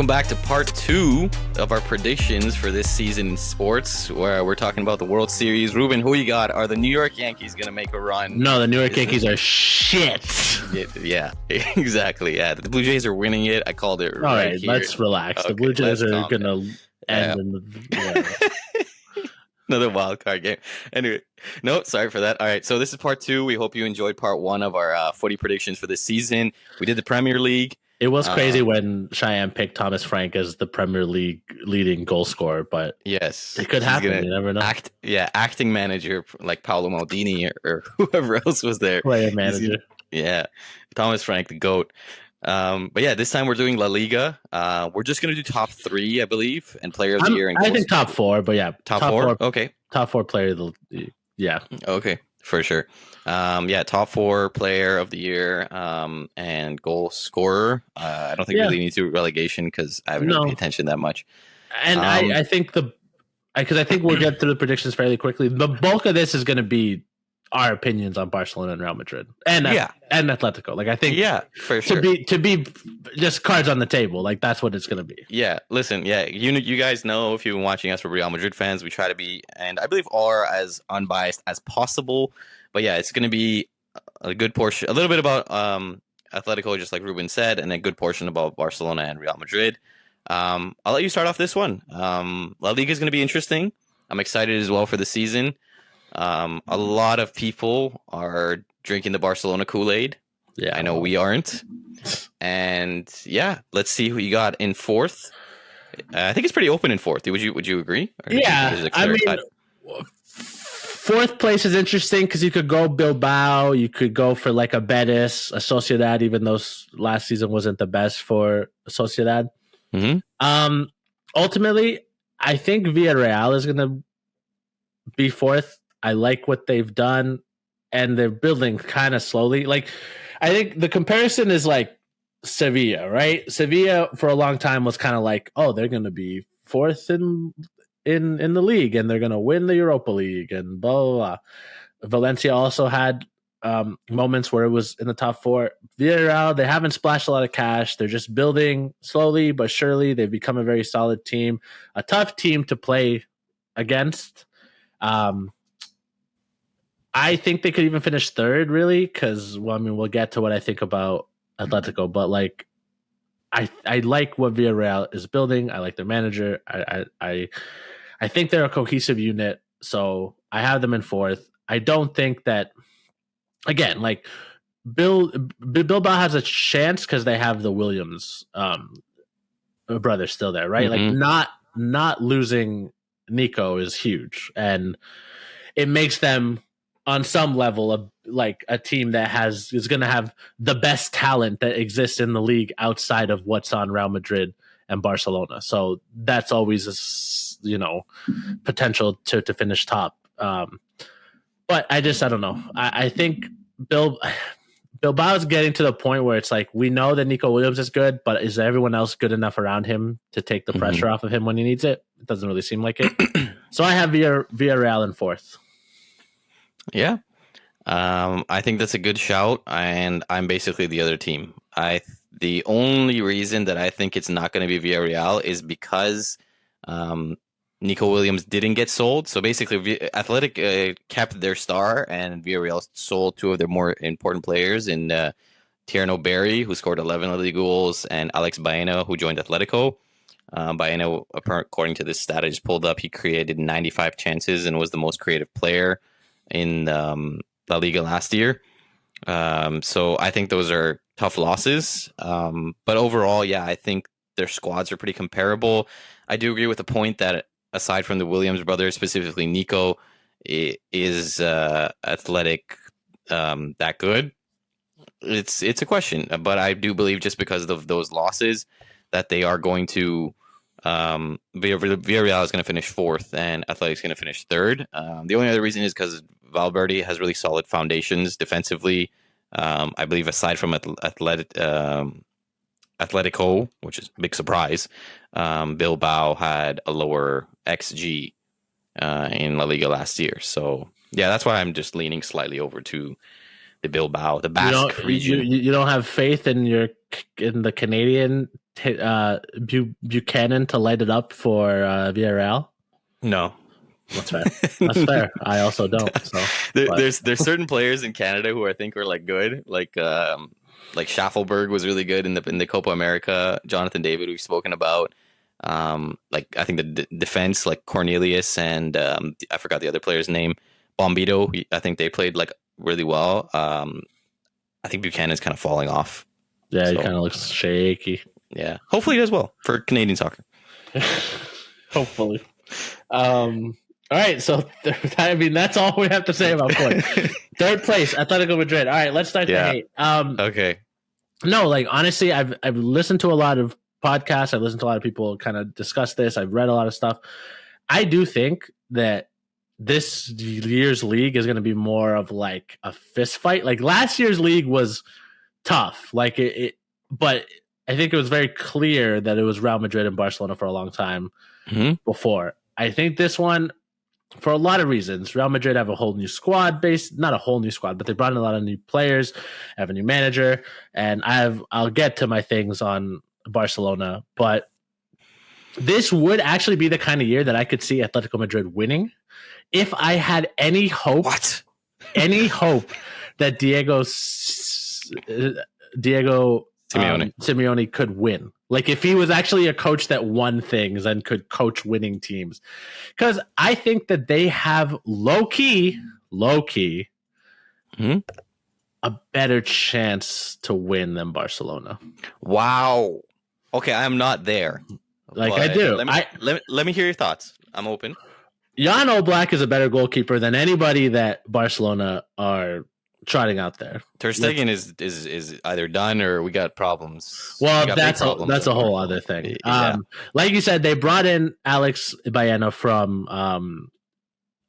back to part 2 of our predictions for this season in sports, where we're talking about the World Series. Ruben, who you got? Are the New York Yankees going to make a run? No, the New York Yankees are shit. Yeah, exactly. Yeah, the Blue Jays are winning it. I called it. All right, let's relax. Okay, the Blue Jays are going to end in the... Another wild card game. Anyway, no, sorry for that. All right, so this is part 2. We hope you enjoyed part 1 of our footy predictions for this season. We did the Premier League. It was crazy when Cheyenne picked Thomas Frank as the Premier League leading goal scorer, but yes, it could happen. You never know. Acting manager like Paolo Maldini or whoever else was there. Player manager. Thomas Frank, the GOAT. But yeah, this time we're doing La Liga. We're just going to do top 3, I believe, and player of the year. I think top 4, but yeah. Top 4? Okay. Top 4 player of the yeah. Okay, for sure. Top 4 player of the year and goal scorer. I don't think we really need to relegation because I haven't really paid attention that much. And I think because I think we'll get through the predictions fairly quickly. The bulk of this is going to be our opinions on Barcelona and Real Madrid and Atletico. Like I think, for sure. To be just cards on the table. Like that's what it's going to be. Yeah. Listen. Yeah. You guys know if you've been watching us for Real Madrid fans, we try to be, and I believe are as unbiased as possible. But yeah, it's going to be a good portion, a little bit about Atletico, just like Ruben said, and a good portion about Barcelona and Real Madrid. I'll let you start off this one. La Liga is going to be interesting. I'm excited as well for the season. A lot of people are drinking the Barcelona Kool-Aid. Yeah, I know we aren't. And yeah, let's see who you got in 4th. I think it's pretty open in 4th. Would you agree? I mean, 4th place is interesting because you could go Bilbao, you could go for like a Betis, a Sociedad, even though last season wasn't the best for Sociedad. Mm-hmm. Ultimately, I think Villarreal is going to be 4th. I like what they've done, and they're building kind of slowly. Like, I think the comparison is like Sevilla, right? Sevilla for a long time was kind of like, oh, they're going to be 4th in the league, and they're going to win the Europa League, and blah, blah, blah. Valencia also had moments where it was in the top 4. Villarreal, they haven't splashed a lot of cash. They're just building slowly but surely. They've become a very solid team, a tough team to play against. I think they could even finish 3rd, really, because we'll get to what I think about Atletico, but like, I like what Villarreal is building. I like their manager. I think they're a cohesive unit, so I have them in 4th. I don't think that, again, like Bilbao has a chance because they have the Williams brothers still there, right? Mm-hmm. Like not losing Nico is huge, and it makes them on some level like a team that is going to have the best talent that exists in the league outside of what's on Real Madrid and Barcelona. So that's always potential to finish top. But I don't know. I think Bilbao is getting to the point where it's like, we know that Nico Williams is good, but is everyone else good enough around him to take the pressure off of him when he needs it? It doesn't really seem like it. So I have Villarreal in 4th. Yeah. I think that's a good shout, and I'm basically the other team. The only reason that I think it's not going to be Villarreal is because Nico Williams didn't get sold. So basically, Athletic kept their star, and Villarreal sold 2 of their more important players in Tierno Berry, who scored 11 of the goals, and Alex Baena, who joined Atletico. Baena, according to this stat I just pulled up, he created 95 chances and was the most creative player in La Liga last year. So I think those are tough losses. But overall, yeah, I think their squads are pretty comparable. I do agree with the point that aside from the Williams brothers, specifically Nico, is Athletic that good? It's a question, but I do believe just because of those losses that they are going to Villarreal is going to finish 4th and Athletic's going to finish 3rd. The only other reason is because Valverde has really solid foundations defensively. I believe aside from Atletico, which is a big surprise, Bilbao had a lower XG in La Liga last year. So yeah, that's why I'm just leaning slightly over to the Bilbao, the Basque region. You don't have faith in the Canadian Buchanan to light it up for Villarreal? No. That's fair. That's fair. I also don't. So, there's certain players in Canada who I think are like good, like Schaffelberg was really good in the Copa America. Jonathan David we've spoken about. Like I think the defense like Cornelius and I forgot the other player's name. Bombito. I think they played like really well. I think Buchanan's kind of falling off. yeah, he So, kind of looks shaky. yeah. Hopefully he does well for Canadian soccer. Hopefully. All right, so I mean that's all we have to say about points. Third place, Atletico Madrid. All right, let's start the hate. Okay. No, like honestly, I've listened to a lot of podcasts. I've listened to a lot of people kind of discuss this. I've read a lot of stuff. I do think that this year's league is going to be more of like a fist fight. Like last year's league was tough, like but I think it was very clear that it was Real Madrid and Barcelona for a long time before. I think this one, for a lot of reasons, Real Madrid have a whole new squad not a whole new squad, but they brought in a lot of new players, have a new manager, and I'll get to my things on Barcelona, but this would actually be the kind of year that I could see Atletico Madrid winning if I had any hope. What? Any hope that Diego Simeone could win. Like if he was actually a coach that won things and could coach winning teams. Because I think that they have low key, a better chance to win than Barcelona. Wow. Okay, I'm not there. Like I do. Let me hear your thoughts. I'm open. Jan Oblak is a better goalkeeper than anybody that Barcelona are trotting out there. Ter Stegen is either done or we got problems. Well, that's a whole other thing. Yeah. Like you said, they brought in Alex Baena from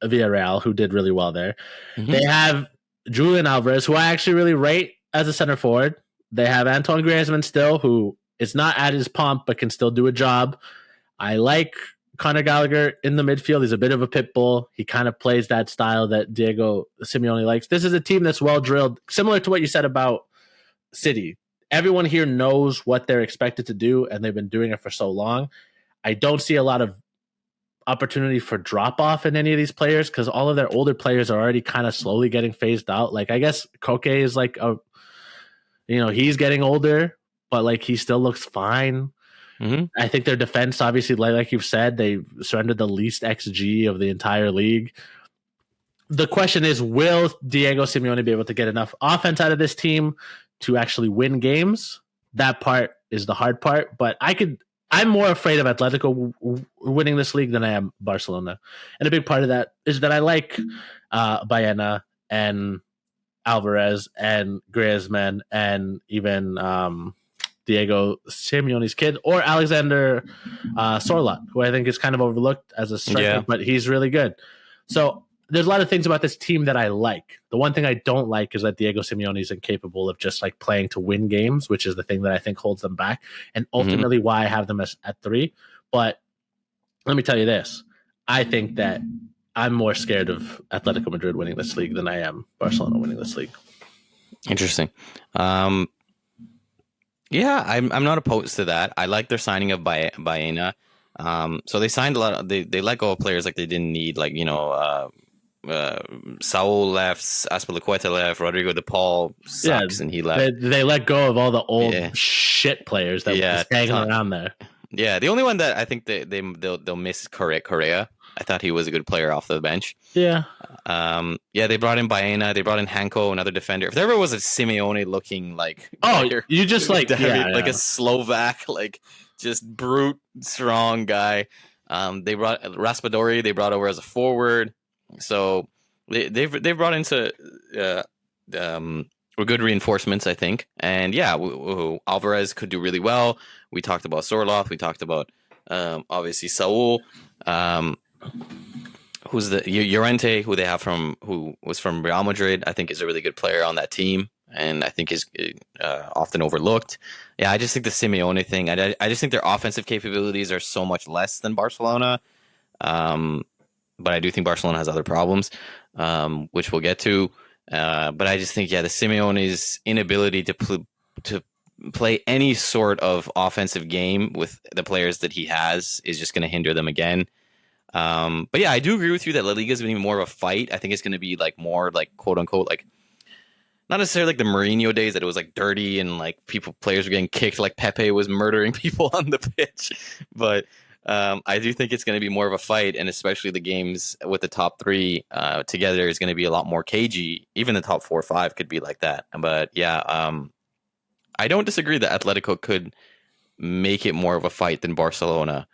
Villarreal, who did really well there. Mm-hmm. They have Julian Alvarez, who I actually really rate as a center forward. They have Antoine Griezmann still, who is not at his pomp but can still do a job. I like Conor Gallagher in the midfield. He's a bit of a pit bull. He kind of plays that style that Diego Simeone likes. This is a team that's well drilled, similar to what you said about City. Everyone here knows what they're expected to do, and they've been doing it for so long. I don't see a lot of opportunity for drop-off in any of these players because all of their older players are already kind of slowly getting phased out. Like, I guess Koke is like he's getting older, but like he still looks fine. Mm-hmm. I think their defense, obviously, like you've said, they surrendered the least XG of the entire league. The question is, will Diego Simeone be able to get enough offense out of this team to actually win games? That part is the hard part, but I'm more afraid of Atletico winning this league than I am Barcelona. And a big part of that is that I like Baena and Alvarez and Griezmann and even Diego Simeone's kid, or Alexander Sorloth, who I think is kind of overlooked as a striker, but he's really good. So there's a lot of things about this team that I like. The one thing I don't like is that Diego Simeone is incapable of just like playing to win games, which is the thing that I think holds them back, and ultimately why I have them at 3. But let me tell you this. I think that I'm more scared of Atletico Madrid winning this league than I am Barcelona winning this league. Interesting. Yeah, I'm not opposed to that. I like their signing of Baena. So they signed a lot. They let go of players like they didn't need, like Saul left, Azpilicueta left, Rodrigo de Paul sucks, and he left. They let go of all the old shit players that were just hanging around there. Yeah, the only one that I think they'll miss is Correa. I thought he was a good player off the bench. Yeah. They brought in Baena. They brought in Hanko, another defender. If there ever was a Simeone looking like you just like a Slovak, like just brute strong guy. They brought Raspadori. They brought over as a forward. So they've brought into good reinforcements, I think. And Alvarez could do really well. We talked about Sorloth. We talked about obviously Saul. Who's the Llorente, who was from Real Madrid, I think is a really good player on that team, and I think is often overlooked. Yeah, I just think the Simeone thing. I just think their offensive capabilities are so much less than Barcelona. But I do think Barcelona has other problems, which we'll get to. But I just think the Simeone's inability to play any sort of offensive game with the players that he has is just going to hinder them again. But yeah, I do agree with you that La Liga is going to be more of a fight. I think it's going to be like more like quote unquote like not necessarily like the Mourinho days that it was like dirty and like players were getting kicked like Pepe was murdering people on the pitch. But I do think it's going to be more of a fight, and especially the games with the top three together is going to be a lot more cagey. Even the top 4 or 5 could be like that. But yeah, I don't disagree that Atletico could make it more of a fight than Barcelona.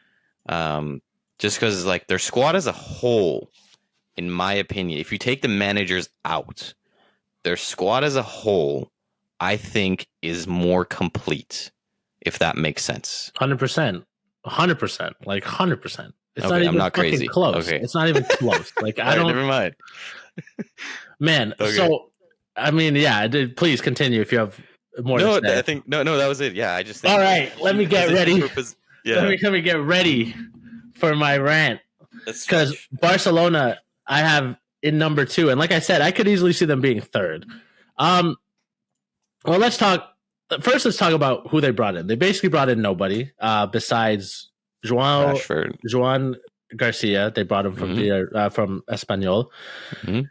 Just because like their squad as a whole, in my opinion, if you take the managers out, their squad as a whole, I think, is more complete, if that makes sense. 100%. 100%. Like 100%. It's okay, not even I'm not fucking crazy. close. Okay. It's not even close. Like I don't. Never mind. Man, Okay. so I mean, yeah. Please continue if you have more. No, to say. I think no, that was it. Yeah, I just think. All right, let me get ready. Yeah. Let me get ready for my rant because Barcelona, I have in number 2, and like I said, I could easily see them being third. Well, let's talk. First, let's talk about who they brought in. They basically brought in nobody besides Joan Garcia. They brought him from from Espanyol. Mm-hmm.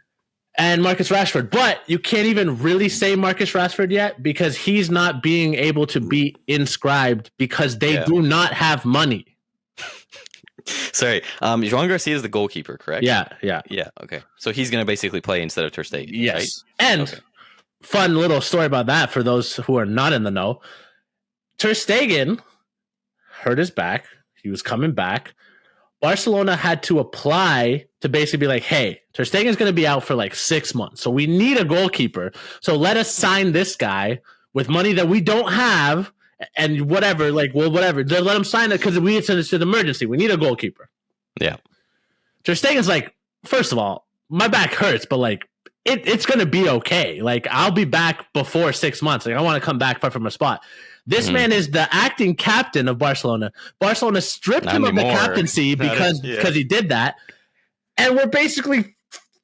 And Marcus Rashford. But you can't even really say Marcus Rashford yet because he's not being able to be inscribed because they do not have money. Sorry. Joan Garcia is the goalkeeper, correct? Yeah. Okay. So he's going to basically play instead of Ter Stegen, yes. Right? And fun little story about that for those who are not in the know. Ter Stegen hurt his back. He was coming back. Barcelona had to apply to basically be like, hey, Ter Stegen's going to be out for like 6 months. So we need a goalkeeper. So let us sign this guy with money that we don't have and whatever. Like, well, whatever. Let him sign it because it's an emergency. We need a goalkeeper. Yeah. Ter Stegen's like, first of all, my back hurts, but like, it's going to be okay. Like, I'll be back before 6 months. Like, I want to come back from a spot. This man is the acting captain of Barcelona. Barcelona stripped him of the captaincy because he did that. And we're basically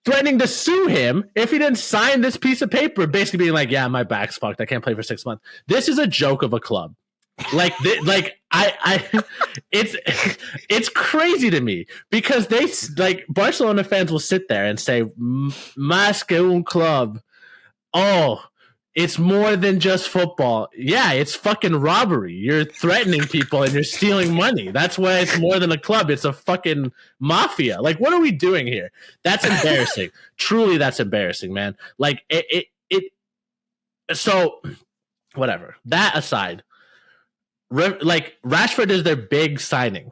threatening to sue him if he didn't sign this piece of paper, basically being like, yeah, my back's fucked. I can't play for 6 months. This is a joke of a club. Like, it's crazy to me because they like Barcelona fans will sit there and say, "Más que un club." Oh, it's more than just football. Yeah, it's fucking robbery. You're threatening people and you're stealing money. That's why it's more than a club. It's a fucking mafia. Like, what are we doing here? That's embarrassing. Truly, that's embarrassing, man. Like, it. So, whatever. That aside. Like Rashford is their big signing,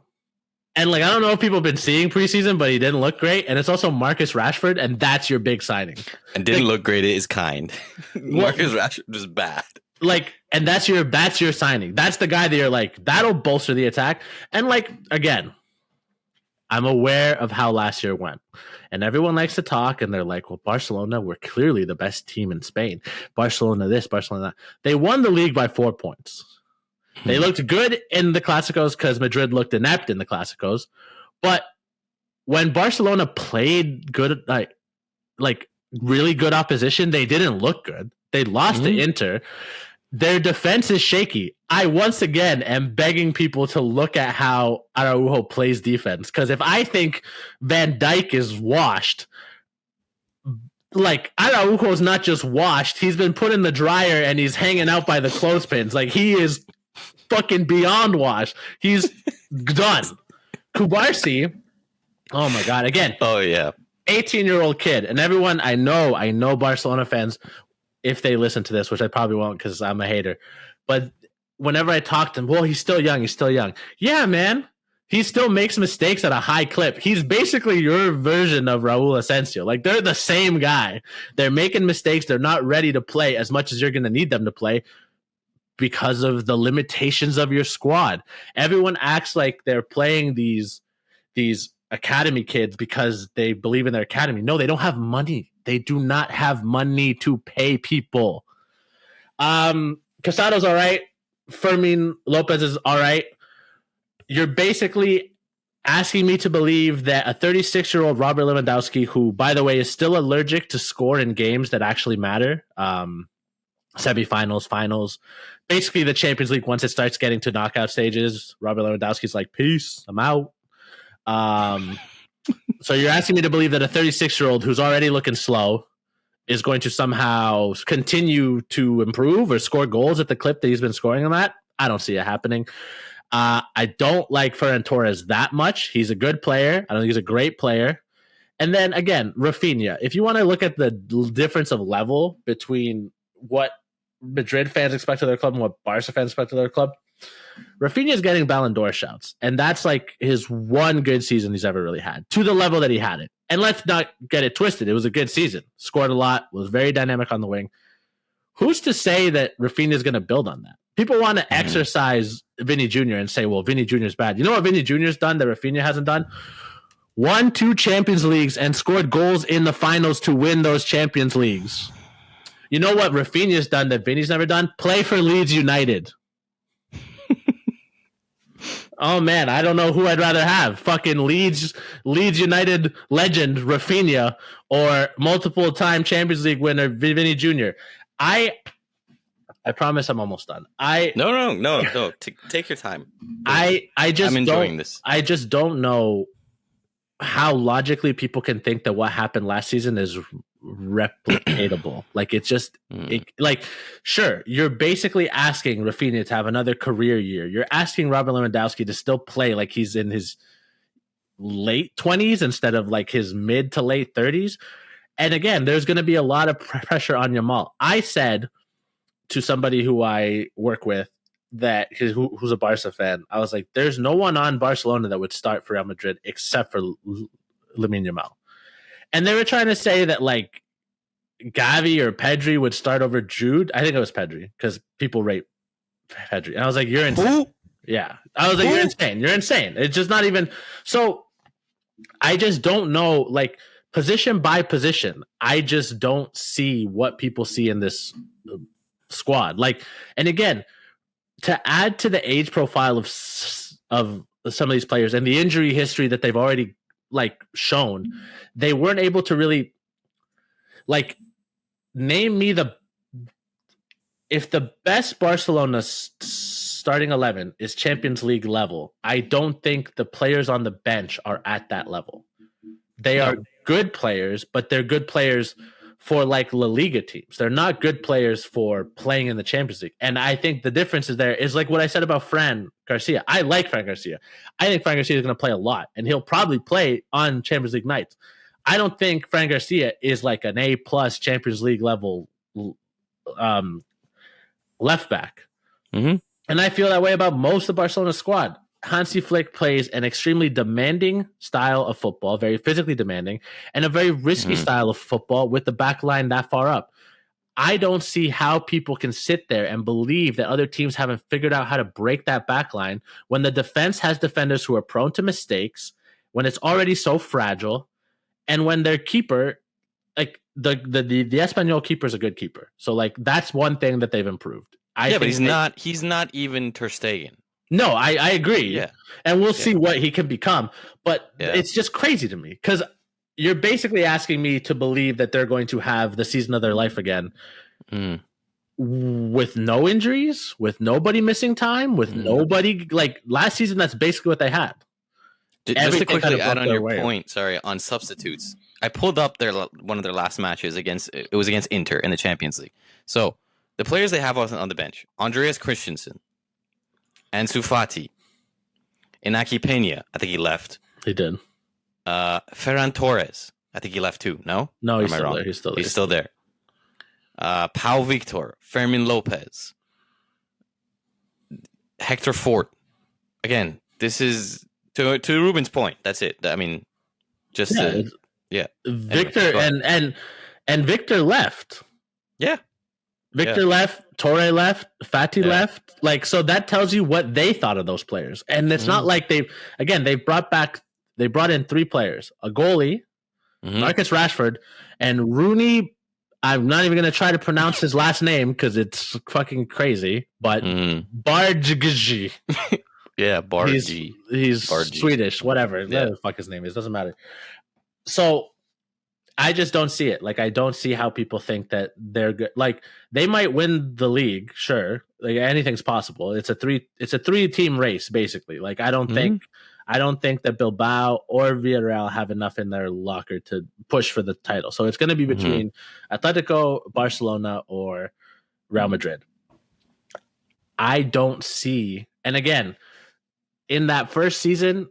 and like I don't know if people have been seeing preseason, but he didn't look great. And it's also Marcus Rashford, and that's your big signing. And didn't look great is kind. Marcus Rashford was bad. Like, and that's your signing. That's the guy that you're like that'll bolster the attack. And like again, I'm aware of how last year went, and everyone likes to talk, and they're like, "Well, Barcelona were clearly the best team in Spain. Barcelona this, Barcelona that. They won the league by 4 points." They looked good in the Clásicos because Madrid looked inept in the Clásicos. But when Barcelona played good, like really good opposition, they didn't look good. They lost to Inter. Their defense is shaky. I once again am begging people to look at how Araujo plays defense. Because if I think Van Dijk is washed, like Araujo is not just washed. He's been put in the dryer and he's hanging out by the clothespins. Like he is fucking beyond wash. He's done. Kubarsi, oh my god, again. Oh yeah. 18-year-old kid. And everyone, I know Barcelona fans, if they listen to this, which I probably won't because I'm a hater. But whenever I talk to him, well, he's still young. Yeah, man. He still makes mistakes at a high clip. He's basically your version of Raul Asensio. Like, they're the same guy. They're making mistakes. They're not ready to play as much as you're going to need them to play because of the limitations of your squad. Everyone acts like they're playing these academy kids because they believe in their academy. No, they don't have money. They do not have money to pay people. Casado's all right. Fermin Lopez is all right. You're basically asking me to believe that a 36-year-old Robert Lewandowski, who, by the way, is still allergic to score in games that actually matter, semifinals, finals. Basically, the Champions League, once it starts getting to knockout stages, Robert Lewandowski's like, peace, I'm out. So you're asking me to believe that a 36-year-old who's already looking slow is going to somehow continue to improve or score goals at the clip that he's been scoring on that? I don't see it happening. I don't like Ferran Torres that much. He's a good player. I don't think he's a great player. And then again, Rafinha. If you want to look at the difference of level between what Madrid fans expect of their club and what Barca fans expect of their club, Rafinha is getting Ballon d'Or shouts, and that's like his one good season he's ever really had, to the level that he had it. And let's not get it twisted. It was a good season. Scored a lot, was very dynamic on the wing. Who's to say that Rafinha is going to build on that? People want to exercise Vinny Jr. and say, well, Vinny Jr. is bad. You know what Vinny Jr. has done that Rafinha hasn't done? Won 2 Champions Leagues and scored goals in the finals to win those Champions Leagues. You know what Rafinha's done that Vinny's never done? Play for Leeds United. Oh, man, I don't know who I'd rather have. Fucking Leeds United legend Rafinha or multiple-time Champions League winner Vinny Jr. I promise I'm almost done. No. Take your time. I'm enjoying this. I just don't know how logically people can think that what happened last season is replicatable. Like, it's just sure, you're basically asking Rafinha to have another career year. You're asking Robert Lewandowski to still play like he's in his late 20s instead of like his mid to late 30s. And again, there's going to be a lot of pressure on Yamal. I said to somebody who I work with who's a Barca fan, I was like, there's no one on Barcelona that would start for Real Madrid except for Lamine Yamal. And they were trying to say that like Gavi or Pedri would start over Jude. I think it was Pedri because people rate Pedri. And I was like, you're insane. Who? Yeah. I was like, you're insane. You're insane. It's just not even. So I just don't know, like position by position. I just don't see what people see in this squad. Like, and again, to add to the age profile of some of these players and the injury history that they've already like shown, they weren't able to really like name me if the best Barcelona starting 11 is Champions League level. I don't think the players on the bench are at that level. They are good players, but they're good players for like La Liga teams. They're not good players for playing in the Champions League. And I think the difference is like what I said about Fran Garcia. I like Fran Garcia. I think Fran Garcia is going to play a lot, and he'll probably play on Champions League nights. I don't think Fran Garcia is like an A+ Champions League level left back. Mm-hmm. And I feel that way about most of Barcelona's squad. Hansi Flick plays an extremely demanding style of football, very physically demanding, and a very risky style of football with the back line that far up. I don't see how people can sit there and believe that other teams haven't figured out how to break that back line when the defense has defenders who are prone to mistakes, when it's already so fragile, and when their keeper, like the Espanyol keeper is a good keeper. So like that's one thing that they've improved. But he's not even Ter Stegen. No, I agree. Yeah. And we'll see what he can become. But it's just crazy to me because you're basically asking me to believe that they're going to have the season of their life again with no injuries, with nobody missing time, with nobody. Like last season, that's basically what they had. Just to quickly add on your point, on substitutes. I pulled up one of their last matches against Inter in the Champions League. So the players they have on the bench: Andreas Christensen, Ansu Fati, Inaki Peña. I think he left. He did. Ferran Torres. I think he left too. No, he's still there. He's still there. Pau Victor, Fermin Lopez, Hector Fort. Again, this is to Ruben's point. That's it. I mean, just Victor anyway, and Victor left. Yeah. Victor left, Torre left, Fati left. Like, so that tells you what they thought of those players. And it's not like they brought in 3 players, a goalie, Marcus Rashford, and Rooney. I'm not even going to try to pronounce his last name because it's fucking crazy, but Bargji. Yeah, Bargji. He's Swedish, whatever. Whatever the fuck his name is, doesn't matter. So I just don't see it. Like, I don't see how people think that they're good. Like, they might win the league, sure. Like, anything's possible. It's a three team race basically. Like, Hmm. I don't think that Bilbao or Villarreal have enough in their locker to push for the title. So it's going to be Hmm. between Atletico, Barcelona, or Real Madrid. I don't see, and again, in that first season,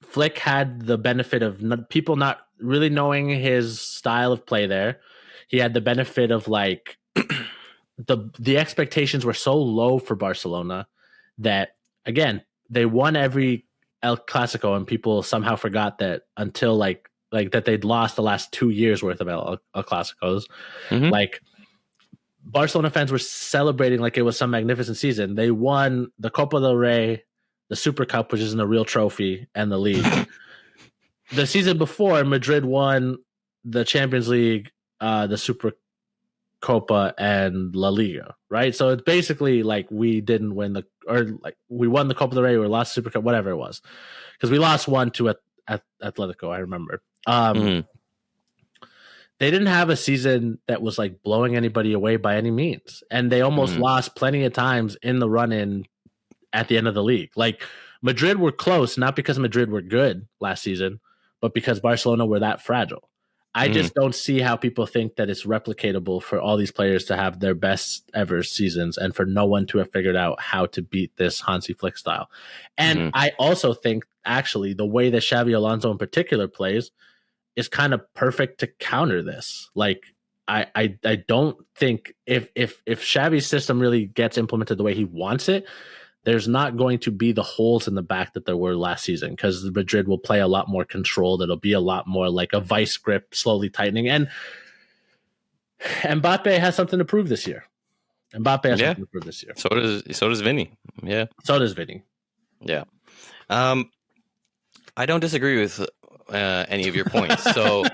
Flick had the benefit of people not really knowing his style of play there. He had the benefit of like the expectations were so low for Barcelona that again, they won every El Clasico and people somehow forgot that until like that they'd lost the last 2 years worth of El Clasicos. Hmm. Like Barcelona fans were celebrating like it was some magnificent season. They won the Copa del Rey, the Super Cup, which isn't a real trophy, and the league. The season before, Madrid won the Champions League, the Super Copa, and La Liga, right? So it's basically like we didn't win or like we won the Copa del Rey or lost Super Cup, whatever it was, because we lost one to Atletico. I remember. Hmm. They didn't have a season that was like blowing anybody away by any means, and they almost Hmm. lost plenty of times in the run-in at the end of the league. Like Madrid were close, not because Madrid were good last season, but because Barcelona were that fragile. I Hmm. just don't see how people think that it's replicatable for all these players to have their best ever seasons and for no one to have figured out how to beat this Hansi Flick style. And Hmm. I also think actually the way that Xavi Alonso in particular plays is kind of perfect to counter this. Like I don't think if Xavi's system really gets implemented the way he wants it, there's not going to be the holes in the back that there were last season because Madrid will play a lot more controlled. It'll be a lot more like a vice grip, slowly tightening. And Mbappe has something to prove this year. Mbappe has Yeah. something to prove this year. So does Vinny. Yeah. So does Vinny. Yeah. Um, I don't disagree with any of your points. So,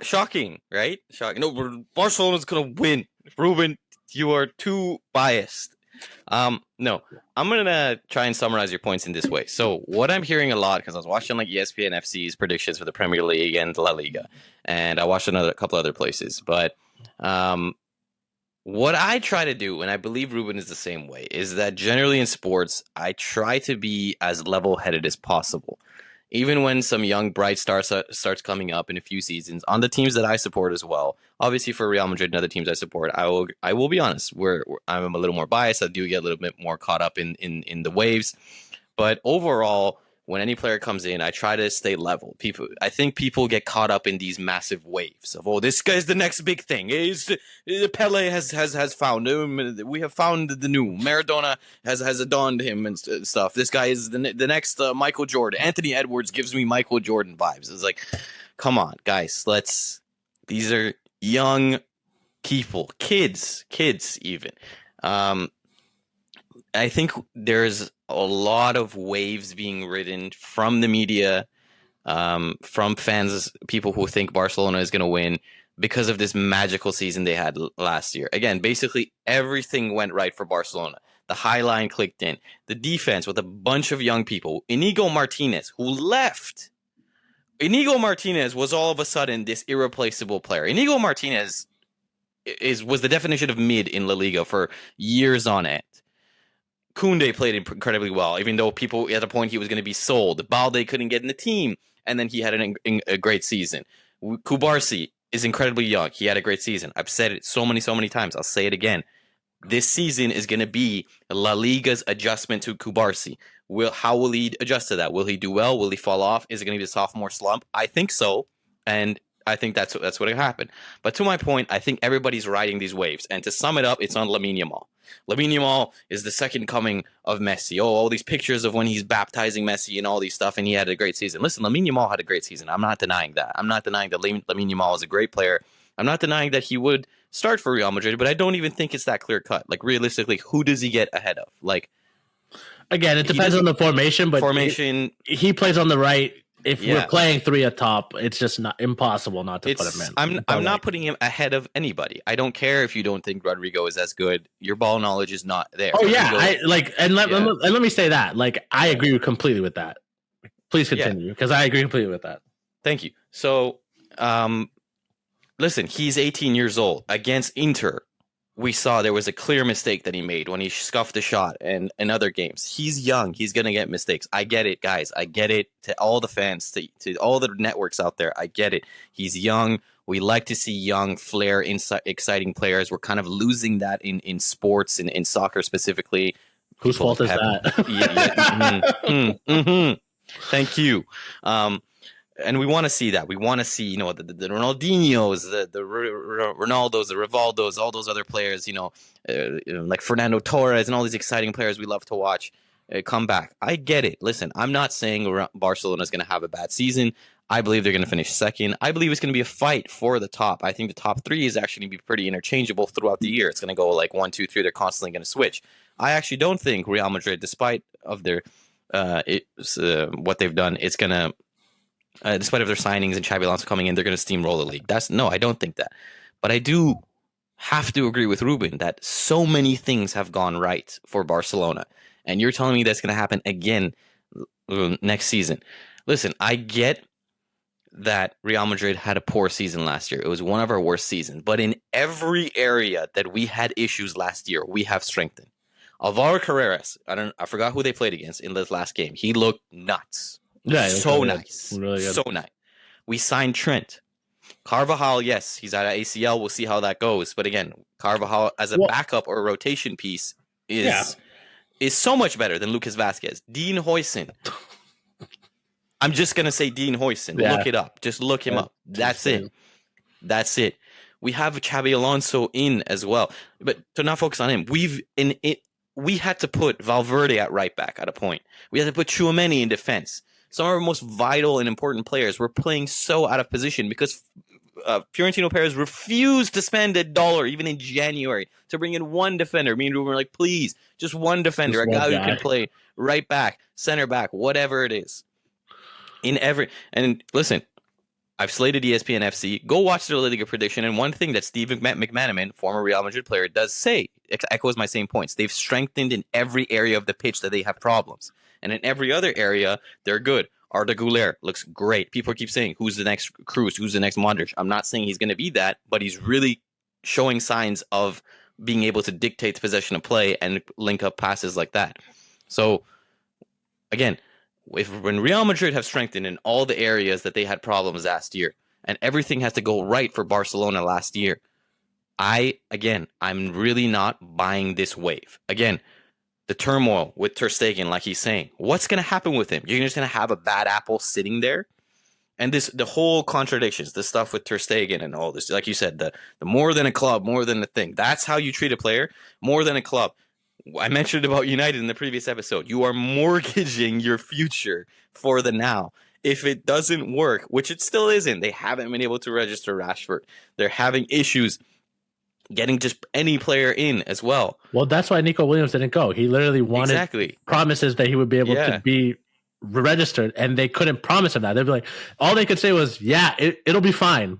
shocking, right? Shocking. No, Barcelona's gonna win. Ruben, you are too biased. No, I'm gonna try and summarize your points in this way. So, what I'm hearing a lot because I was watching like ESPN FC's predictions for the Premier League and La Liga, and I watched a couple other places, but um, what I try to do, and I believe Ruben is the same way, is that generally in sports, I try to be as level headed as possible. Even when some young bright star starts coming up in a few seasons on the teams that I support as well. Obviously, for Real Madrid and other teams I support, I will be honest. I'm a little more biased. I do get a little bit more caught up in the waves, but overall, when any player comes in, I try to stay level. I think people get caught up in these massive waves of, oh, this guy's the next big thing. Pele has found him. We have found the new Maradona has adorned him and stuff. This guy is the next Michael Jordan. Anthony Edwards gives me Michael Jordan vibes. It's like, come on, guys, These are young people, kids even. Um, I think there's a lot of waves being ridden from the media, from fans, people who think Barcelona is going to win because of this magical season they had last year. Again, basically everything went right for Barcelona. The high line clicked in. The defense with a bunch of young people. Inigo Martinez, who left. Inigo Martinez was all of a sudden this irreplaceable player. Inigo Martinez was the definition of mid in La Liga for years on end. Koundé played incredibly well, even though people at a point he was going to be sold. Balde couldn't get in the team, and then he had a great season. Kubarsi is incredibly young. He had a great season. I've said it so many times. I'll say it again. This season is going to be La Liga's adjustment to Kubarsi. How will he adjust to that? Will he do well? Will he fall off? Is it going to be a sophomore slump? I think so, and I think that's what will happen. But to my point, I think everybody's riding these waves. And to sum it up, it's on Lamine Yamal. Lamine Yamal is the second coming of Messi. Oh, all these pictures of when he's baptizing Messi and all these stuff, and he had a great season. Listen, Lamine Yamal had a great season. I'm not denying that. I'm not denying that Lamine Yamal is a great player. I'm not denying that he would start for Real Madrid, but I don't even think it's that clear cut. Like realistically, who does he get ahead of? Like Again, it depends on the formation, but he plays on the right. If we're playing three atop, it's just not impossible not to put him in. I'm not putting him ahead of anybody. I don't care if you don't think Rodrigo is as good. Your ball knowledge is not there. Oh yeah, let me say that. Like I agree completely with that. Please continue because I agree completely with that. Thank you. So, listen, he's 18 years old. Against Inter, we saw there was a clear mistake that he made when he scuffed a shot, and in other games. He's young. He's going to get mistakes. I get it, guys. I get it. To all the fans, to all the networks out there, I get it. He's young. We like to see young, flair, exciting players. We're kind of losing that in sports and in soccer specifically. Whose fault is that? Thank you. And we want to see that. We want to see, the Ronaldinhos, the Ronaldos, the Rivaldos, all those other players, like Fernando Torres and all these exciting players we love to watch come back. I get it. Listen, I'm not saying Barcelona is going to have a bad season. I believe they're going to finish second. I believe it's going to be a fight for the top. I think the top three is actually going to be pretty interchangeable throughout the year. It's going to go like 1, 2, 3. They're constantly going to switch. I actually don't think Real Madrid, despite of their what they've done, it's going to. Despite of their signings and Xabi Alonso coming in, they're going to steamroll the league. No, I don't think that. But I do have to agree with Ruben that so many things have gone right for Barcelona. And you're telling me that's going to happen again next season. Listen, I get that Real Madrid had a poor season last year. It was one of our worst seasons. But in every area that we had issues last year, we have strengthened. Alvaro Carreras, I forgot who they played against in this last game. He looked nuts. Yeah, so nice. Really good. So nice. We signed Trent. Carvajal, yes, he's at ACL. We'll see how that goes. But again, Carvajal as a backup or a rotation piece is so much better than Lucas Vazquez. Dean Huijsen. I'm just going to say Dean Huijsen. Yeah. Look it up. Just look him up. That's it. That's it. We have Xabi Alonso in as well. But to not focus on him, we had to put Valverde at right back at a point. We had to put Tchouaméni in defense. Some of our most vital and important players were playing so out of position because Florentino Perez refused to spend $1 even in January to bring in one defender. Me and Ruben were like, please, just one defender, a guy who can play right back, center back, whatever it is. And listen, I've slated ESPN FC. Go watch the Liga prediction. And one thing that Steve McManaman, former Real Madrid player, does say echoes my same points. They've strengthened in every area of the pitch that they have problems. And in every other area, they're good. Arda Güler looks great. People keep saying, who's the next Cruz? Who's the next Modric? I'm not saying he's going to be that, but he's really showing signs of being able to dictate the possession of play and link up passes like that. So, again, when Real Madrid have strengthened in all the areas that they had problems last year, and everything has to go right for Barcelona last year, I'm really not buying this wave. Again, the turmoil with Ter Stegen, like he's saying, what's going to happen with him? You're just going to have a bad apple sitting there? And the whole contradictions, the stuff with Ter Stegen and all this, like you said, the more than a club, more than a thing. That's how you treat a player, more than a club. I mentioned about United in the previous episode. You are mortgaging your future for the now. If it doesn't work, which it still isn't, they haven't been able to register Rashford. They're having issues getting just any player in as well. Well, that's why Nico Williams didn't go. He literally wanted promises that he would be able to be registered, and they couldn't promise him that. They'd be like, all they could say was, it'll be fine.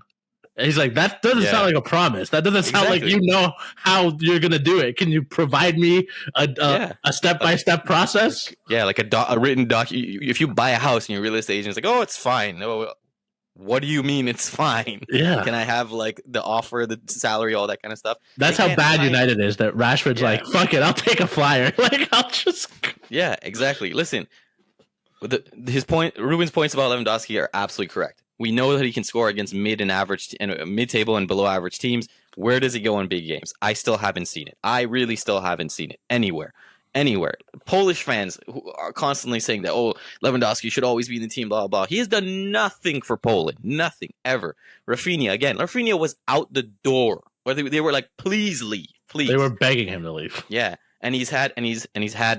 And he's like, that doesn't sound like a promise. That doesn't sound like you know how you're going to do it. Can you provide me a step-by-step process? Yeah, like a written doc. If you buy a house and your real estate agent's like, oh, it's fine. No, what do you mean it's fine? Yeah. Can I have like the offer, the salary, all that kind of stuff? That's how bad United is, that Rashford's like, fuck it, I'll take a flyer. Like, I'll just... Yeah, exactly. Listen, Ruben's points about Lewandowski are absolutely correct. We know that he can score against mid-table and below average teams. Where does he go in big games? I still haven't seen it. I really still haven't seen it anywhere. Polish fans who are constantly saying that, Lewandowski should always be in the team, blah, blah. He has done nothing for Poland. Nothing, ever. Rafinha was out the door. They were like, please leave, please. They were begging him to leave. Yeah, and he's had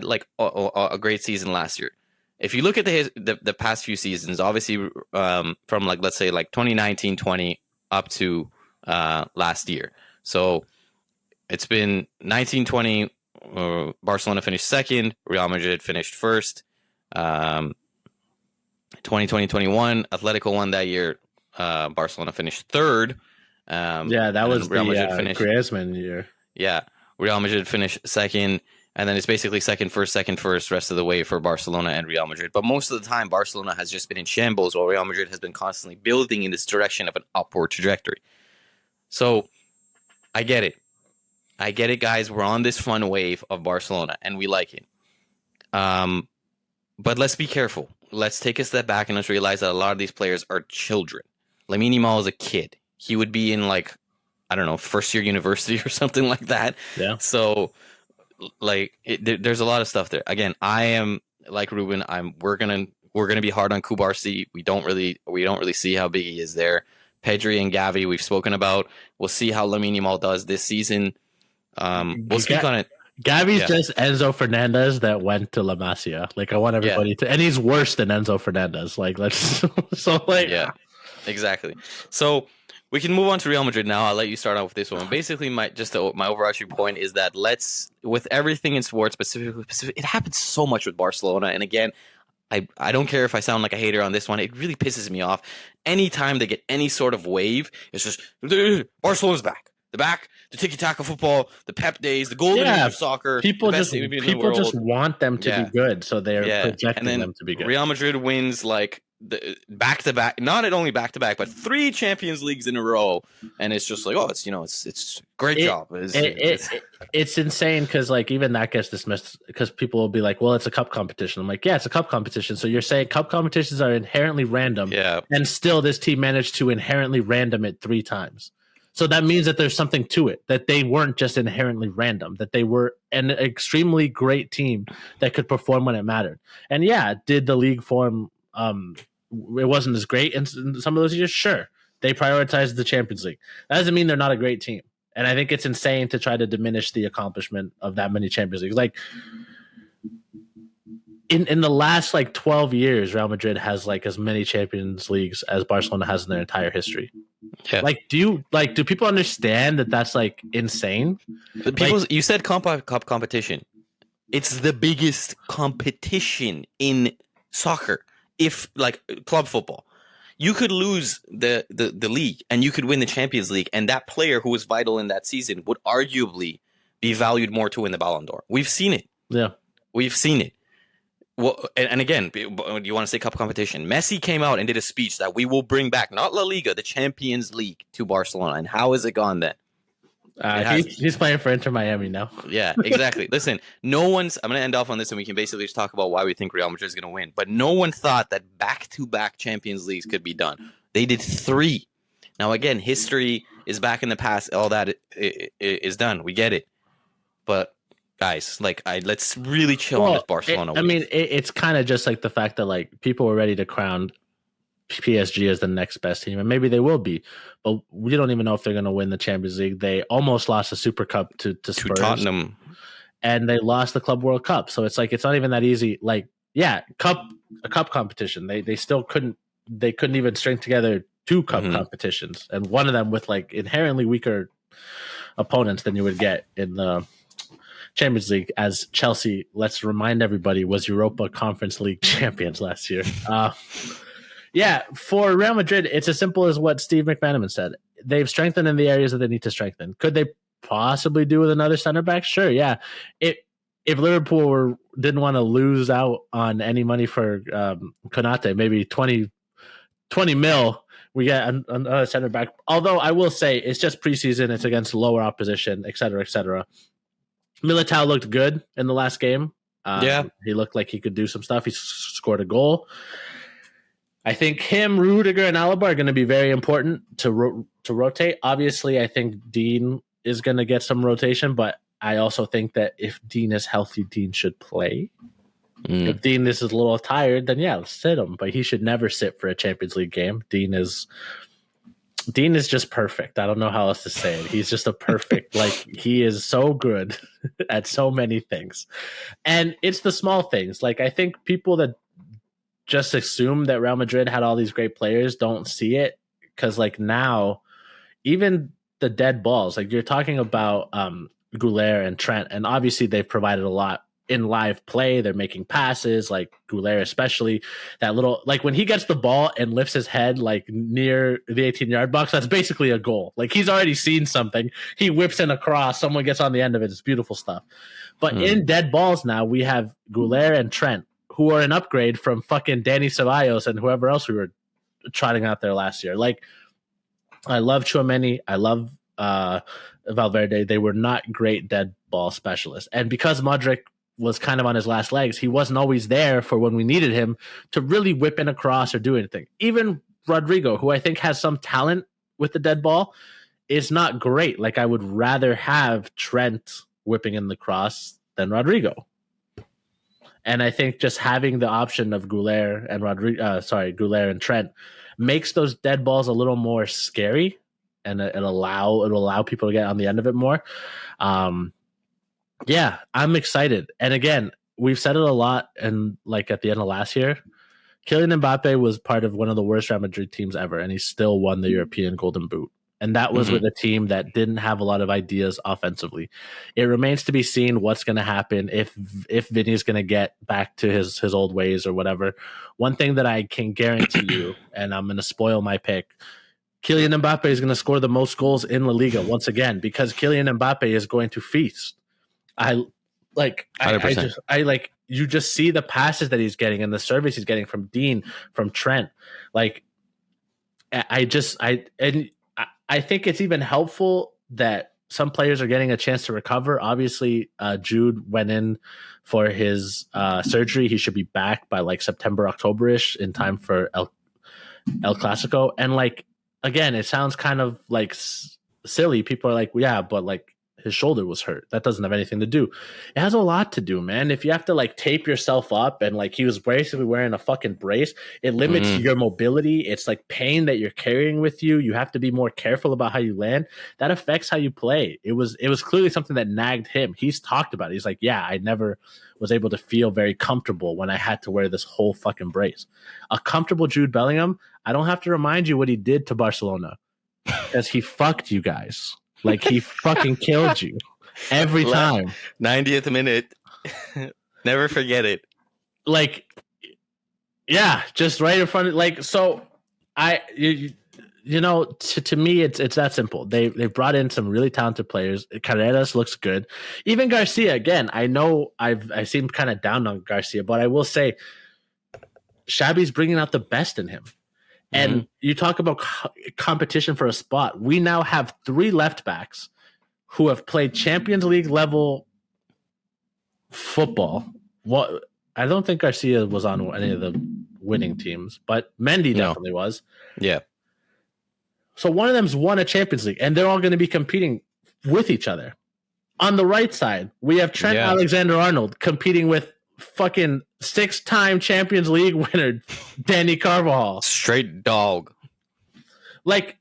like a great season last year. If you look at the past few seasons, obviously from like, let's say like 2019-20 up to last year. So it's been 19-20, Barcelona finished second, Real Madrid finished first. 2020-21, Atletico won that year. Barcelona finished third. That was Real Madrid finished Griezmann year. Yeah, Real Madrid finished second. And then it's basically second, first, rest of the way for Barcelona and Real Madrid. But most of the time, Barcelona has just been in shambles, while Real Madrid has been constantly building in this direction of an upward trajectory. So I get it. I get it, guys. We're on this fun wave of Barcelona, and we like it. Um, but let's be careful. Let's take a step back and let's realize that a lot of these players are children. Lamine Yamal is a kid. He would be in like, I don't know, first year university or something like that. Yeah. So like there's a lot of stuff there. Again, I am like Ruben. We're gonna be hard on Kubarsi. We don't really see how big he is there. Pedri and Gavi we've spoken about. We'll see how Lamine Yamal does this season. We'll speak on it. Gavi's Yeah. just Enzo Fernandez that went to La Masia. Like I want everybody to, and he's worse than Enzo Fernandez. Like let's Yeah, exactly. So we can move on to Real Madrid now. I'll let you start off with this one. Basically, my overarching point is that with everything in sports, specifically, it happens so much with Barcelona. And again, I don't care if I sound like a hater on this one. It really pisses me off. Anytime they get any sort of wave, it's just Barcelona's back. The back, the tiki-taka football, the Pep days, the golden age of soccer. People just want them to be good, so they're projecting them to be good. Real Madrid wins like the back-to-back, not only back-to-back, but 3 Champions Leagues in a row, and it's just like, it's great job. It's insane because like even that gets dismissed because people will be like, well, it's a cup competition. I'm like, yeah, it's a cup competition. So you're saying cup competitions are inherently random, and still this team managed to inherently random it 3 times. So that means that there's something to it, that they weren't just inherently random, that they were an extremely great team that could perform when it mattered. And yeah, did the league form, it wasn't as great in some of those years? Sure. They prioritized the Champions League. That doesn't mean they're not a great team. And I think it's insane to try to diminish the accomplishment of that many Champions Leagues. Like, in the last like 12 years, Real Madrid has like as many Champions Leagues as Barcelona has in their entire history. Yeah. Like, do people understand that that's like insane? You said cup competition. It's the biggest competition in soccer. If like club football, you could lose the league and you could win the Champions League, and that player who was vital in that season would arguably be valued more to win the Ballon d'Or. We've seen it. Yeah, we've seen it. Well, and again, you want to say cup competition? Messi came out and did a speech that we will bring back not La Liga, the Champions League to Barcelona. And how has it gone then? He's playing for Inter Miami now. Yeah, exactly. Listen, I'm going to end off on this, and we can basically just talk about why we think Real Madrid is going to win. But no one thought that back-to-back Champions Leagues could be done. They did 3. Now, again, history is back in the past. All that is done. We get it. But guys, let's really chill on this Barcelona. It's kind of just like the fact that like people were ready to crown PSG as the next best team, and maybe they will be, but we don't even know if they're going to win the Champions League. They almost lost the Super Cup to Spurs, Tottenham, and they lost the Club World Cup. So it's like it's not even that easy. Like, yeah, a cup competition. They still couldn't. They couldn't even string together 2 cup competitions, and one of them with like inherently weaker opponents than you would get in the Champions League, as Chelsea, let's remind everybody, was Europa Conference League champions last year. Yeah, for Real Madrid, it's as simple as what Steve McManaman said. They've strengthened in the areas that they need to strengthen. Could they possibly do with another center back? Sure, yeah. If Liverpool didn't want to lose out on any money for Konate, maybe 20 mil, we get another center back. Although I will say it's just preseason, it's against lower opposition, et cetera, et cetera. Militao looked good in the last game. He looked like he could do some stuff. He scored a goal. I think him, Rudiger, and Alaba are going to be very important to rotate. Obviously, I think Dean is going to get some rotation, but I also think that if Dean is healthy, Dean should play. If Dean is a little tired, then yeah, let's sit him. But he should never sit for a Champions League game. Dean is just perfect. I don't know how else to say it. He's just a perfect, like, he is so good at so many things. And it's the small things. Like, I think people that just assume that Real Madrid had all these great players don't see it, because like now, even the dead balls, like you're talking about Goulet and Trent, and obviously they've provided a lot in live play. They're making passes, like Goulet especially, that little, like when he gets the ball and lifts his head like near the 18-yard box, that's basically a goal. Like he's already seen something, he whips in a cross, someone gets on the end of it. It's beautiful stuff. But in dead balls now, we have Goulet and Trent, who are an upgrade from fucking Danny Ceballos and whoever else we were trotting out there last year. Like, I love Tchouaméni. I love Valverde, they were not great dead ball specialists. And because Modric was kind of on his last legs, he wasn't always there for when we needed him to really whip in a cross or do anything. Even Rodrigo, who I think has some talent with the dead ball, is not great. Like, I would rather have Trent whipping in the cross than Rodrigo. And I think just having the option of Goulet and Trent makes those dead balls a little more scary, and it'll allow people to get on the end of it more. Yeah, I'm excited. And again, we've said it a lot, and like at the end of last year, Kylian Mbappe was part of one of the worst Real Madrid teams ever, and he still won the European Golden Boot. And that was with a team that didn't have a lot of ideas offensively. It remains to be seen what's going to happen if Vinny's going to get back to his old ways or whatever. One thing that I can guarantee you, and I'm going to spoil my pick, Kylian Mbappe is going to score the most goals in La Liga once again, because Kylian Mbappe is going to feast. I like you just see the passes that he's getting and the service he's getting from Dean, from Trent. Like, I think it's even helpful that some players are getting a chance to recover. Obviously, Jude went in for his surgery. He should be back by like September, October-ish, in time for El Clasico. And like, again, it sounds kind of like silly. People are like, yeah, but like, his shoulder was hurt. That doesn't have anything to do. It has a lot to do, man. If you have to like tape yourself up, and like he was basically wearing a fucking brace, it limits your mobility. It's like pain that you're carrying with you. You have to be more careful about how you land. That affects how you play. It was clearly something that nagged him. He's talked about it. He's like, yeah, I never was able to feel very comfortable when I had to wear this whole fucking brace. A comfortable Jude Bellingham, I don't have to remind you what he did to Barcelona, because he fucked you guys. Like, he fucking killed you every time. 90th minute. Never forget it. Like, yeah, just right in front of, like, so to me, it's that simple. They've brought in some really talented players. Carreras looks good. Even Garcia, again, I know I seem kind of down on Garcia, but I will say Xabi's bringing out the best in him. And you talk about competition for a spot. We now have 3 left backs who have played Champions League level football. What, I don't think Garcia was on any of the winning teams, but Mendy definitely was. Yeah. So one of them's won a Champions League, and they're all going to be competing with each other. On the right side, we have Trent Alexander-Arnold competing with fucking 6-time Champions League winner Danny Carvajal. Straight dog. Like,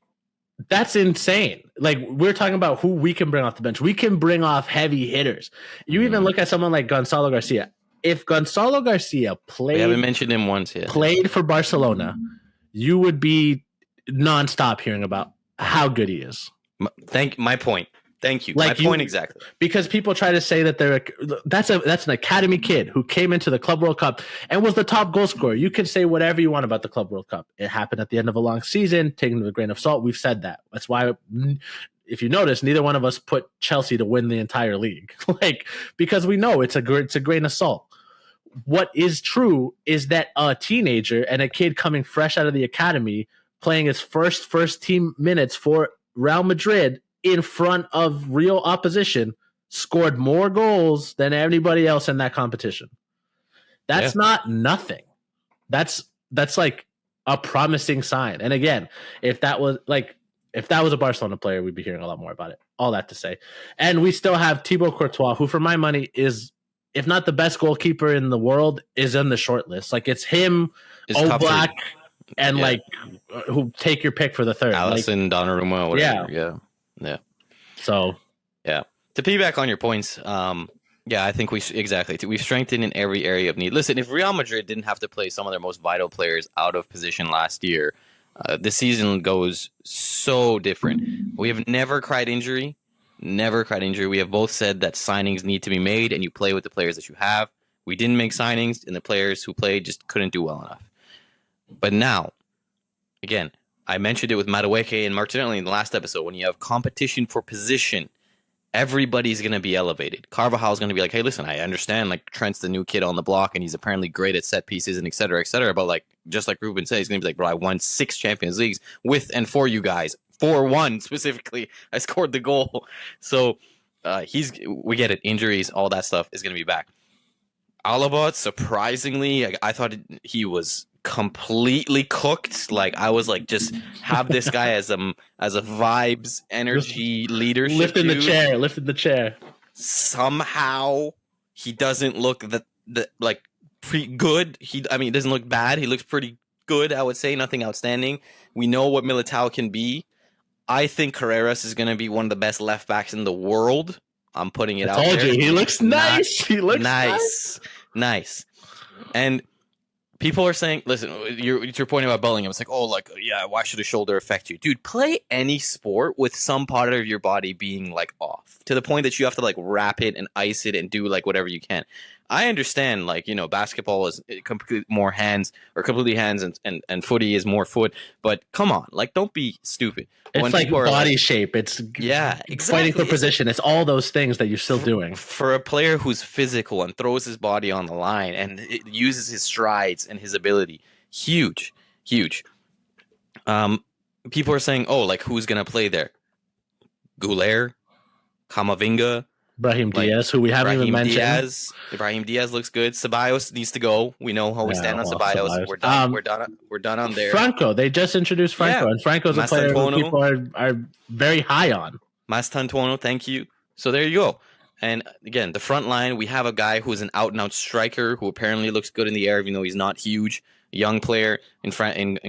that's insane. Like, we're talking about who we can bring off the bench. We can bring off heavy hitters. You even look at someone like Gonzalo Garcia. If Gonzalo Garcia played, we haven't mentioned him once yet, played for Barcelona, you would be nonstop hearing about how good he is. My point. Thank you. Like, my point exactly. Because people try to say that that's an academy kid who came into the Club World Cup and was the top goal scorer. You can say whatever you want about the Club World Cup. It happened at the end of a long season, taken with a grain of salt. We've said that. That's why, if you notice, neither one of us put Chelsea to win the entire league. Like, because we know it's a grain of salt. What is true is that a teenager and a kid coming fresh out of the academy playing his first team minutes for Real Madrid in front of real opposition scored more goals than anybody else in that competition. That's not nothing. That's like a promising sign. And again, if that was a Barcelona player, we'd be hearing a lot more about it. All that to say. And we still have Thibaut Courtois, who for my money is, if not the best goalkeeper in the world, is in the short list. Like, it's him, Oblak, and who take your pick for the third. Alisson, Donnarumma, whatever. Yeah. So, yeah. To piggyback on your points, I think we've strengthened in every area of need. Listen, if Real Madrid didn't have to play some of their most vital players out of position last year, this season goes so different. We have never cried injury. We have both said that signings need to be made, and you play with the players that you have. We didn't make signings, and the players who played just couldn't do well enough. But now, again, I mentioned it with Madueke and Martinelli in the last episode. When you have competition for position, everybody's going to be elevated. Carvajal's going to be like, hey, listen, I understand, like, Trent's the new kid on the block, and he's apparently great at set pieces and et cetera, but, like, just like Ruben said, he's going to be like, bro, I won 6 Champions Leagues with and for you guys 4-1 specifically. I scored the goal. So we get it. Injuries, all that stuff is going to be back. Alaba, surprisingly, I thought he was completely cooked. Like I was like, just have this guy as a vibes, energy, leadership. Lifting the chair. Somehow he doesn't look like pretty good. He doesn't look bad. He looks pretty good, I would say. Nothing outstanding. We know what Militao can be. I think Carreras is going to be one of the best left backs in the world. I'm putting it out there. I told you, he looks nice. He looks nice. And people are saying, listen, you're pointing about Bellingham. It's like, oh, like, yeah, why should a shoulder affect you? Dude, play any sport with some part of your body being, like, off to the point that you have to, like, wrap it and ice it and do, like, whatever you can. I understand, like, you know, basketball is completely more hands or completely hands and footy is more foot. But come on, like, don't be stupid. It's when like body shape. It's exactly. Fighting for position. It's all those things that you're still doing. For a player who's physical and throws his body on the line and it uses his strides and his ability, huge. People are saying, oh, like, who's going to play there? Goulet, Camavinga, Brahim Diaz, who we haven't even mentioned. Brahim Diaz looks good. Ceballos needs to go. We know how we stand on Ceballos. We're done. We're done on there. Franco, they just introduced Franco, and Franco's a player who people are very high on. Mastantuono, thank you. So there you go. And again, the front line, we have a guy who's an out-and-out striker who apparently looks good in the air, even though he's not huge. A young player in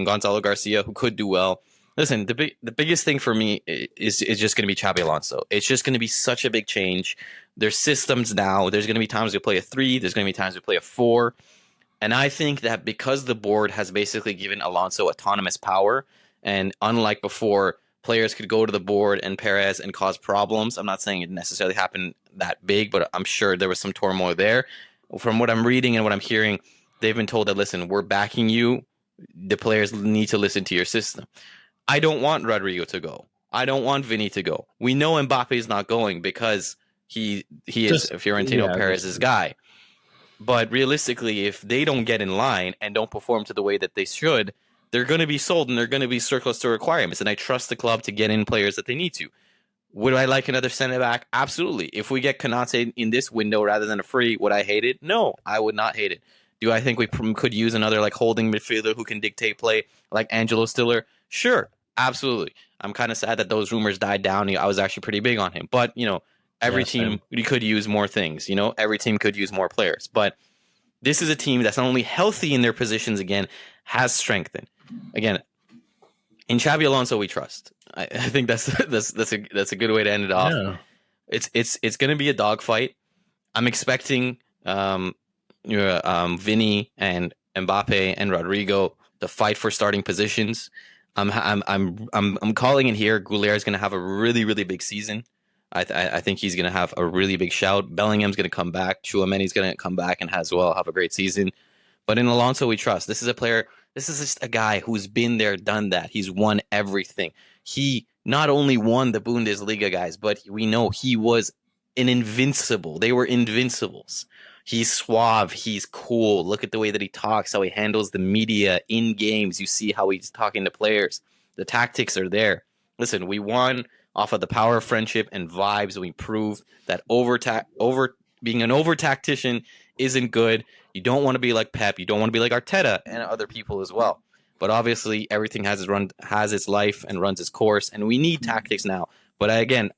Gonzalo Garcia who could do well. Listen, the biggest thing for me is just going to be Xabi Alonso. It's just going to be such a big change. There's systems now. There's going to be times we play a 3. There's going to be times we play a 4. And I think that because the board has basically given Alonso autonomous power, and unlike before, players could go to the board and Perez and cause problems. I'm not saying it necessarily happened that big, but I'm sure there was some turmoil there. From what I'm reading and what I'm hearing, they've been told that, listen, we're backing you. The players need to listen to your system. I don't want Rodrigo to go. I don't want Vinny to go. We know Mbappe is not going because he is Fiorentino Perez's guy. But realistically, if they don't get in line and don't perform to the way that they should, they're going to be sold and they're going to be surplus to requirements. And I trust the club to get in players that they need to. Would I like another center back? Absolutely. If we get Konate in this window rather than a free, would I hate it? No, I would not hate it. Do I think we could use another like holding midfielder who can dictate play like Angelo Stiller? Sure, absolutely. I'm kind of sad that those rumors died down. I was actually pretty big on him. But, you know, every team could use more things. You know, every team could use more players. But this is a team that's not only healthy in their positions again, has strengthened. Again, in Xabi Alonso, we trust. I think that's a good way to end it off. Yeah. It's going to be a dogfight. I'm expecting Vinny and Mbappe and Rodrigo to fight for starting positions. I'm calling it here. Goulet is going to have a really, really big season. I think he's going to have a really big shout. Bellingham's going to come back. Tchouameni's going to come back and have a great season. But in Alonso, we trust. This is a player. This is just a guy who's been there, done that. He's won everything. He not only won the Bundesliga, guys, but we know he was an invincible. They were invincibles. He's suave. He's cool. Look at the way that he talks, how he handles the media in games. You see how he's talking to players. The tactics are there. Listen, we won off of the power of friendship and vibes. We proved that being an over-tactician isn't good. You don't want to be like Pep. You don't want to be like Arteta and other people as well. But obviously, everything has its life and runs its course, and we need tactics now. But again,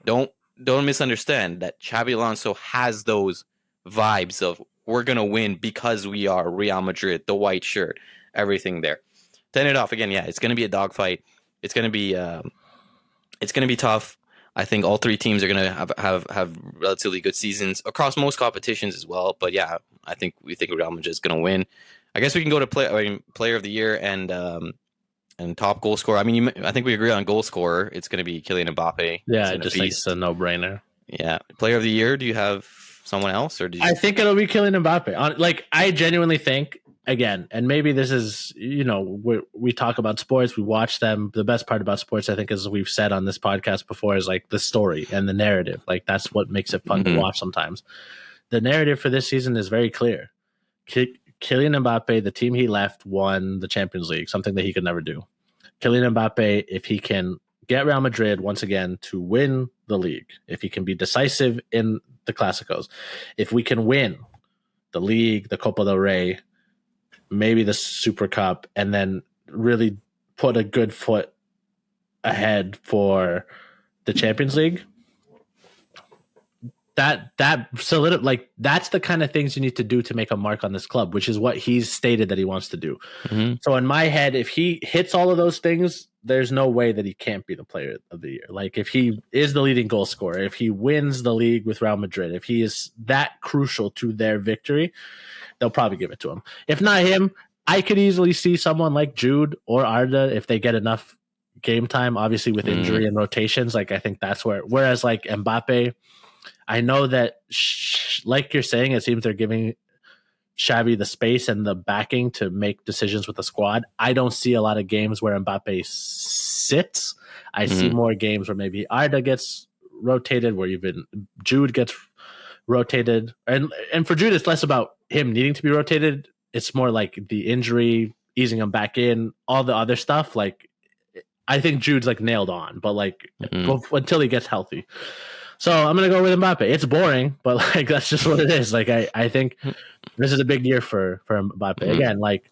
don't misunderstand that Xabi Alonso has those vibes of we're going to win because we are Real Madrid, the white shirt, everything there. To end it off, again, it's going to be a dogfight. It's going to be tough. I think all three teams are going to have relatively good seasons across most competitions as well. But yeah, we think Real Madrid is going to win. I guess we can go to player of the year and top goal scorer. I mean, I think we agree on goal scorer. It's going to be Kylian Mbappe. Yeah, it's a no-brainer. Yeah, player of the year. Do you have someone else, or I think it'll be Kylian Mbappe. Like, I genuinely think, again, and maybe this is, we talk about sports, we watch them. The best part about sports, I think, as we've said on this podcast before, is like the story and the narrative. Like, that's what makes it fun to watch sometimes. The narrative for this season is very clear. Kylian Mbappe, the team he left, won the Champions League, something that he could never do. Kylian Mbappe, if he can get Real Madrid once again to win the league, if he can be decisive in the Clásicos, if we can win the league, the Copa del Rey, maybe the Super Cup, and then really put a good foot ahead for the Champions League, that's the kind of things you need to do to make a mark on this club, which is what he's stated that he wants to do. Mm-hmm. So in my head, if he hits all of those things, there's no way that he can't be the player of the year. Like if he is the leading goal scorer, if he wins the league with Real Madrid, if he is that crucial to their victory, they'll probably give it to him. If not him, I could easily see someone like Jude or Arda if they get enough game time, obviously with injury and rotations. Like I think that's whereas like Mbappe, I know that, like you're saying, it seems they're giving Xavi the space and the backing to make decisions with the squad. I don't see a lot of games where Mbappe sits. I see more games where maybe Arda gets rotated, where even Jude gets rotated. And for Jude, it's less about him needing to be rotated. It's more like the injury, easing him back in, all the other stuff. Like I think Jude's like nailed on, but like until he gets healthy. So I'm gonna go with Mbappe. It's boring, but like that's just what it is. Like I think this is a big year for Mbappe. Again, like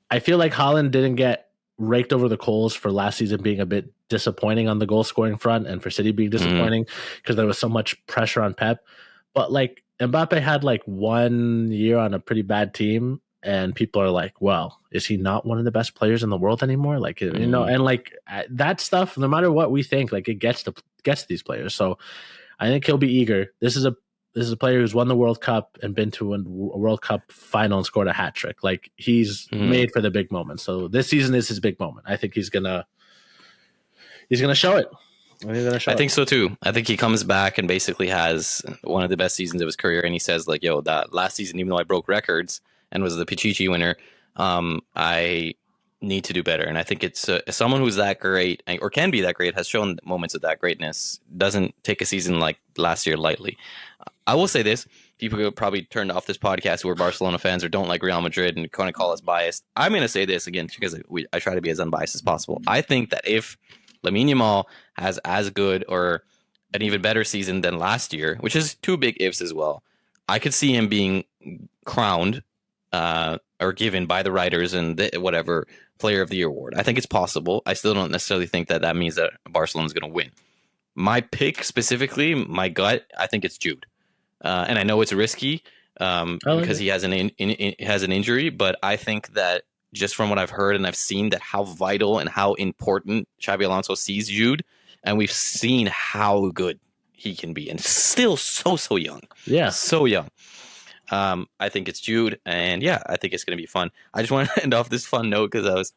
I feel like Haaland didn't get raked over the coals for last season being a bit disappointing on the goal scoring front, and for City being disappointing because there was so much pressure on Pep. But like Mbappe had like 1 year on a pretty bad team, and people are like, well, is he not one of the best players in the world anymore? Like, you know, and like that stuff, no matter what we think, like it gets to these players. So I think he'll be eager. This is a player who's won the World Cup and been to a World Cup final and scored a hat trick. Like he's made for the big moment. So this season is his big moment. I think he's gonna show it. I think so too. I think he comes back and basically has one of the best seasons of his career. And he says like, yo, that last season, even though I broke records and was the Pichichi winner, I need to do better. And I think it's someone who's that great or can be that great, has shown moments of that greatness, doesn't take a season like last year lightly. I will say this. People who probably turned off this podcast who are Barcelona fans or don't like Real Madrid and kind of call us biased. I'm going to say this again because I try to be as unbiased as possible. I think that if Lamine Yamal has as good or an even better season than last year, which is two big ifs as well, I could see him being crowned or given by the writers and whatever player of the year award. I think it's possible. I still don't necessarily think that means that Barcelona is going to win. My pick specifically, my gut, I think it's Jude. And I know it's risky because he has an injury, but I think that just from what I've heard and I've seen that how vital and how important Xabi Alonso sees Jude, and we've seen how good he can be and still so young. Yeah. So young. I think it's Jude, and yeah, I think it's going to be fun. I just want to end off this fun note because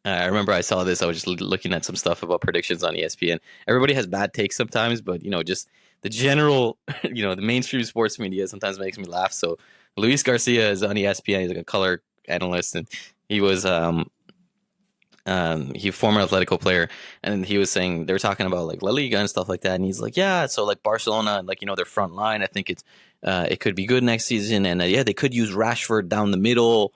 I remember I saw this. I was just looking at some stuff about predictions on ESPN. Everybody has bad takes sometimes, but just the general, the mainstream sports media sometimes makes me laugh. So Luis Garcia is on ESPN. He's like a color analyst, and he was he former Atletico player, and he was saying they were talking about like La Liga and stuff like that, and he's like, yeah, so like Barcelona, like their front line, I think it could be good next season, and yeah, they could use Rashford down the middle.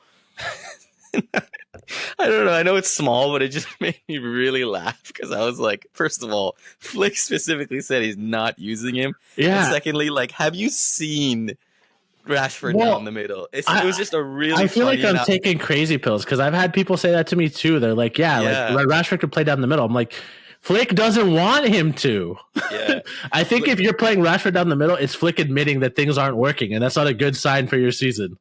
I don't know. I know it's small, but it just made me really laugh because I was like, first of all, Flick specifically said he's not using him. Yeah. And secondly, like, have you seen Rashford down the middle? It was just a really. I feel like I'm taking crazy pills because I've had people say that to me too. They're like, like Rashford could play down the middle. I'm like, Flick doesn't want him to. Yeah. I think if you're playing Rashford down the middle, it's Flick admitting that things aren't working, and that's not a good sign for your season.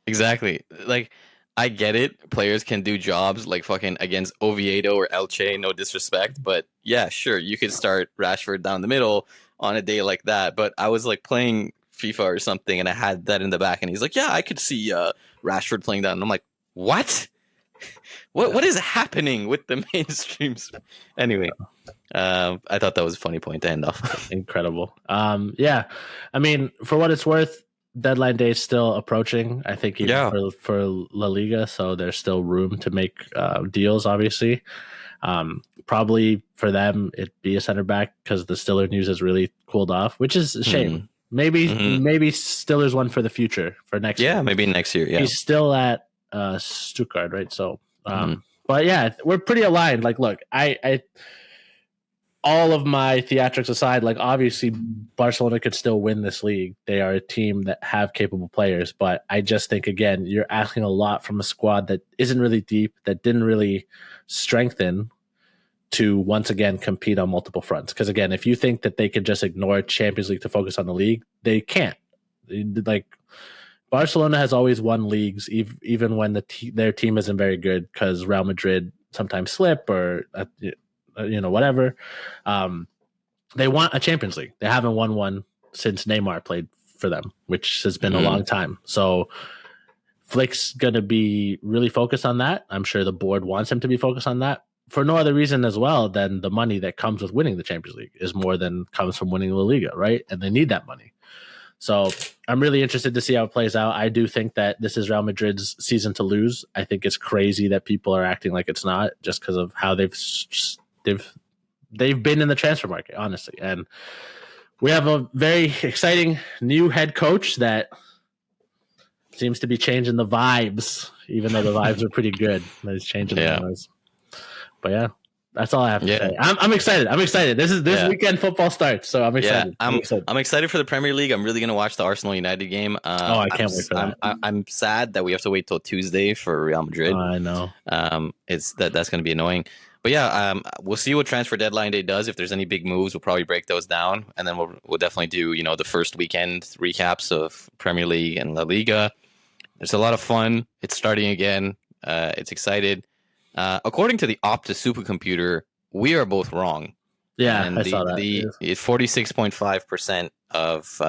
Exactly. Like, I get it. Players can do jobs like fucking against Oviedo or Elche, no disrespect. But yeah, sure, you could start Rashford down the middle on a day like that. But I was like playing FIFA or something, and I had that in the back, and he's like, yeah, I could see Rashford playing that. And I'm like, what? What is happening with the mainstreams? Anyway, I thought that was a funny point to end off. Incredible. Yeah, I mean, for what it's worth, deadline day is still approaching. I think even for La Liga, so there's still room to make deals. Obviously, probably for them it'd be a center back because the Stiller news has really cooled off, which is a shame. Maybe Stiller's one for the future for next year. Yeah, maybe next year. Yeah, he's still at Stuttgart, right? So But yeah, we're pretty aligned. Like, look, I all of my theatrics aside, like obviously Barcelona could still win this league. They are a team that have capable players, but I just think again, you're asking a lot from a squad that isn't really deep, that didn't really strengthen to once again compete on multiple fronts. Because again, if you think that they could just ignore Champions League to focus on the league, they can't. Like Barcelona has always won leagues, even when their team isn't very good, because Real Madrid sometimes slip or whatever. They want a Champions League. They haven't won one since Neymar played for them, which has been a long time. So Flick's going to be really focused on that. I'm sure the board wants him to be focused on that for no other reason as well than the money that comes with winning the Champions League is more than comes from winning La Liga, right? And they need that money. So I'm really interested to see how it plays out. I do think that this is Real Madrid's season to lose. I think it's crazy that people are acting like it's not just because of how they've been in the transfer market, honestly. And we have a very exciting new head coach that seems to be changing the vibes, even though the vibes are pretty good. He's changing the vibes. But yeah, that's all I have to say. I'm excited. I'm excited. This weekend football starts, so I'm excited. I'm excited for the Premier League. I'm really going to watch the Arsenal United game. I can't wait for that. I'm sad that we have to wait till Tuesday for Real Madrid. I know. That's going to be annoying. But yeah, we'll see what transfer deadline day does. If there's any big moves, we'll probably break those down, and then we'll definitely do the first weekend recaps of Premier League and La Liga. It's a lot of fun. It's starting again. It's excited. According to the Opta supercomputer, we are both wrong. Yeah, and I saw that. It's 46.5% of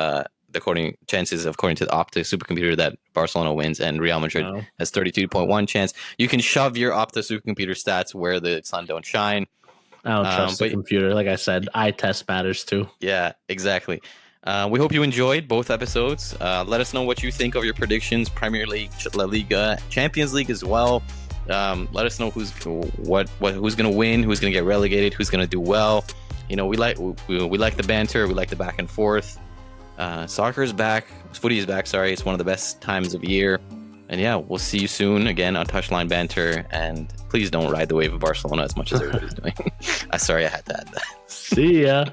chances according to the Opta supercomputer that Barcelona wins, and Real Madrid has 32.1 chance. You can shove your Opta supercomputer stats where the sun don't shine. I don't trust the computer. Like I said, eye test matters too. Yeah, exactly. We hope you enjoyed both episodes. Let us know what you think of your predictions, Premier League, La Liga, Champions League as well. Let us know who's going to win, who's going to get relegated, who's going to do well. We like the banter, we like the back and forth. Soccer is back, footy is back. Sorry, it's one of the best times of year. And yeah, we'll see you soon again on Touchline Banter. And please don't ride the wave of Barcelona as much as everybody's doing. Sorry, I had to add that. See ya.